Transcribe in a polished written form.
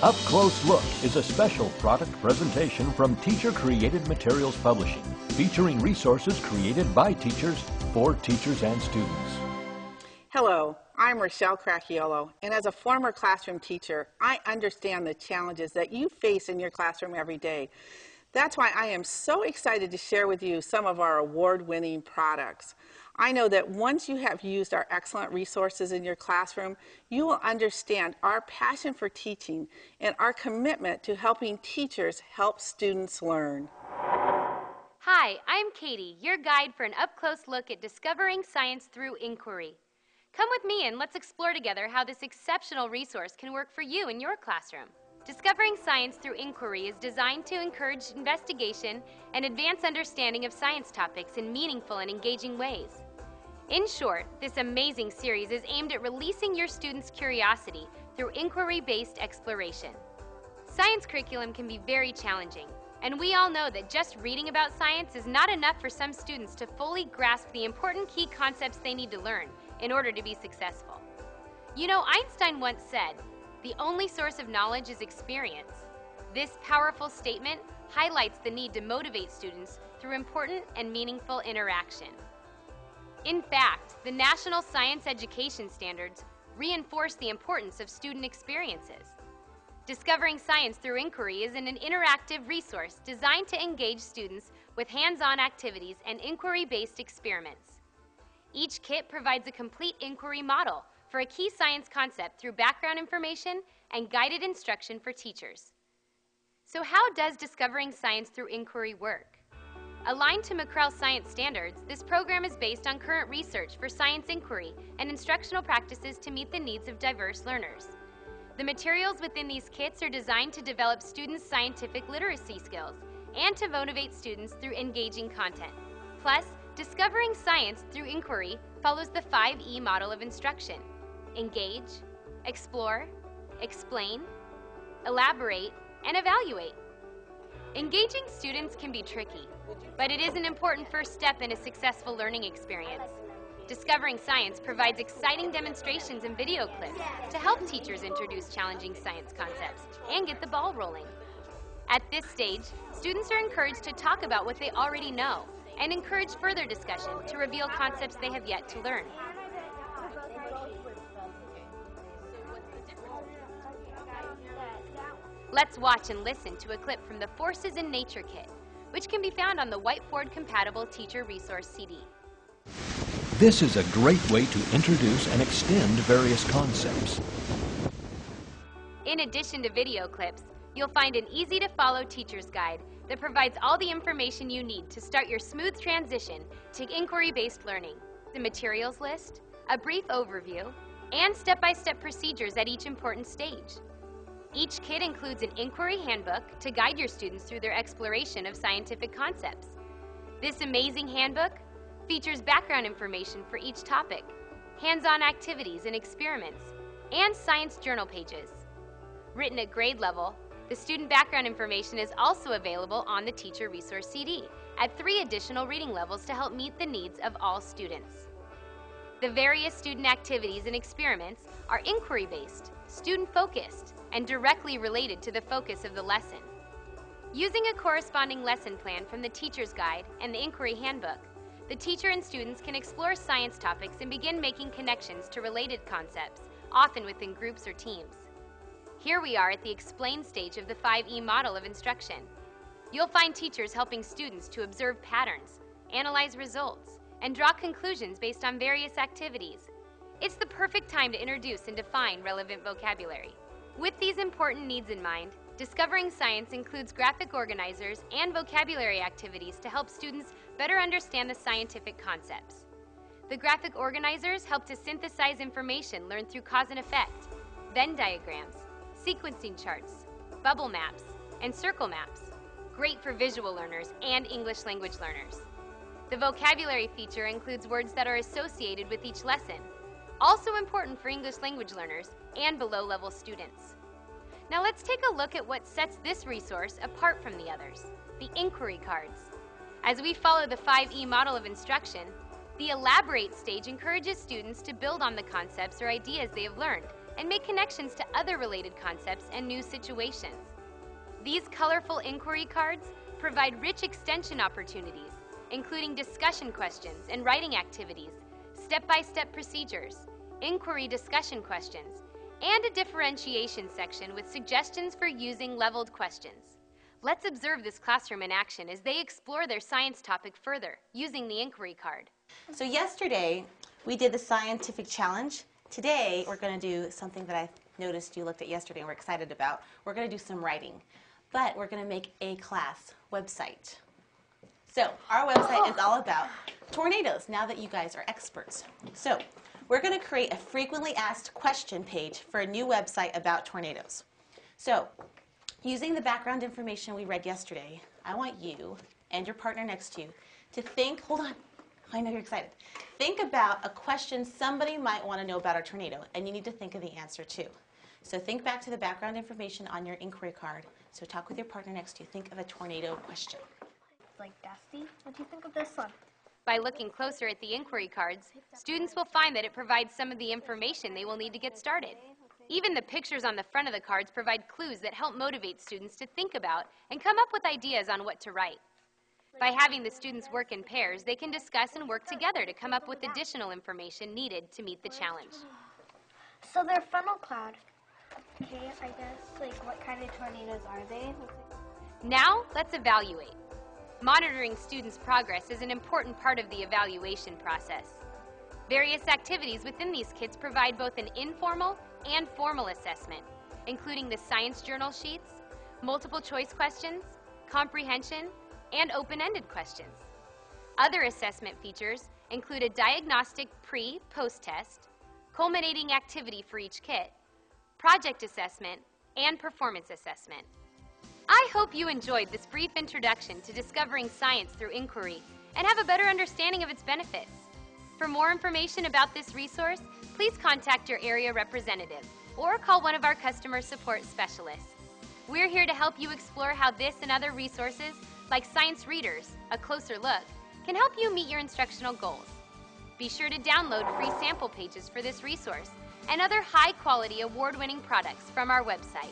Up Close Look is a special product presentation from Teacher Created Materials Publishing, featuring resources created by teachers for teachers and students. Hello, I'm Rochelle Cracchiolo, and as a former classroom teacher, I understand the challenges that you face in your classroom every day. That's why I am so excited to share with you some of our award-winning products. I know that once you have used our excellent resources in your classroom, you will understand our passion for teaching and our commitment to helping teachers help students learn. Hi, I'm Katie, your guide for an up-close look at discovering science through inquiry. Come with me and let's explore together how this exceptional resource can work for you in your classroom. Discovering Science Through Inquiry is designed to encourage investigation and advance understanding of science topics in meaningful and engaging ways. In short, this amazing series is aimed at releasing your students' curiosity through inquiry-based exploration. Science curriculum can be very challenging, and we all know that just reading about science is not enough for some students to fully grasp the important key concepts they need to learn in order to be successful. You know, Einstein once said, "The only source of knowledge is experience." This powerful statement highlights the need to motivate students through important and meaningful interaction. In fact, the National Science Education Standards reinforce the importance of student experiences. Discovering Science Through Inquiry is an interactive resource designed to engage students with hands-on activities and inquiry-based experiments. Each kit provides a complete inquiry model for a key science concept through background information and guided instruction for teachers. So how does Discovering Science Through Inquiry work? Aligned to McCrell Science Standards, this program is based on current research for science inquiry and instructional practices to meet the needs of diverse learners. The materials within these kits are designed to develop students' scientific literacy skills and to motivate students through engaging content. Plus, Discovering Science Through Inquiry follows the 5E model of instruction: engage, explore, explain, elaborate, and evaluate. Engaging students can be tricky, but it is an important first step in a successful learning experience. Discovering Science provides exciting demonstrations and video clips to help teachers introduce challenging science concepts and get the ball rolling. At this stage, students are encouraged to talk about what they already know and encourage further discussion to reveal concepts they have yet to learn. Let's watch and listen to a clip from the Forces in Nature kit, which can be found on the Whiteboard-compatible Teacher Resource CD. This is a great way to introduce and extend various concepts. In addition to video clips, you'll find an easy-to-follow teacher's guide that provides all the information you need to start your smooth transition to inquiry-based learning, the materials list, a brief overview, and step-by-step procedures at each important stage. Each kit includes an inquiry handbook to guide your students through their exploration of scientific concepts. This amazing handbook features background information for each topic, hands-on activities and experiments, and science journal pages. Written at grade level, the student background information is also available on the Teacher Resource CD at 3 additional reading levels to help meet the needs of all students. The various student activities and experiments are inquiry-based, student-focused, and directly related to the focus of the lesson. Using a corresponding lesson plan from the Teacher's Guide and the Inquiry Handbook, the teacher and students can explore science topics and begin making connections to related concepts, often within groups or teams. Here we are at the explain stage of the 5E model of instruction. You'll find teachers helping students to observe patterns, analyze results, and draw conclusions based on various activities. It's the perfect time to introduce and define relevant vocabulary. With these important needs in mind, Discovering Science includes graphic organizers and vocabulary activities to help students better understand the scientific concepts. The graphic organizers help to synthesize information learned through cause and effect, Venn diagrams, sequencing charts, bubble maps, and circle maps, great for visual learners and English language learners. The vocabulary feature includes words that are associated with each lesson, also important for English language learners and below-level students. Now let's take a look at what sets this resource apart from the others, the inquiry cards. As we follow the 5E model of instruction, the elaborate stage encourages students to build on the concepts or ideas they have learned and make connections to other related concepts and new situations. These colorful inquiry cards provide rich extension opportunities, including discussion questions and writing activities, step-by-step procedures, inquiry discussion questions, and a differentiation section with suggestions for using leveled questions. Let's observe this classroom in action as they explore their science topic further using the inquiry card. So yesterday, we did the scientific challenge. Today, we're going to do something that I noticed you looked at yesterday and we're excited about. We're going to do some writing, but we're going to make a class website. So our website is all about tornadoes, now that you guys are experts. So we're going to create a frequently asked question page for a new website about tornadoes. So using the background information we read yesterday, I want you and your partner next to you to think, hold on, I know you're excited. Think about a question somebody might want to know about a tornado, and you need to think of the answer too. So think back to the background information on your inquiry card. So talk with your partner next to you. Think of a tornado question. Like dusty. What do you think of this one? By looking closer at the inquiry cards, students will find that it provides some of the information they will need to get started. Even the pictures on the front of the cards provide clues that help motivate students to think about and come up with ideas on what to write. By having the students work in pairs, they can discuss and work together to come up with additional information needed to meet the challenge. So they're funnel cloud. Okay, I guess, like, what kind of tornadoes are they? Now, let's evaluate. Monitoring students' progress is an important part of the evaluation process. Various activities within these kits provide both an informal and formal assessment, including the science journal sheets, multiple choice questions, comprehension, and open-ended questions. Other assessment features include a diagnostic pre-post test, culminating activity for each kit, project assessment, and performance assessment. I hope you enjoyed this brief introduction to discovering science through inquiry and have a better understanding of its benefits. For more information about this resource, please contact your area representative or call one of our customer support specialists. We're here to help you explore how this and other resources, like Science Readers, A Closer Look, can help you meet your instructional goals. Be sure to download free sample pages for this resource and other high-quality award-winning products from our website.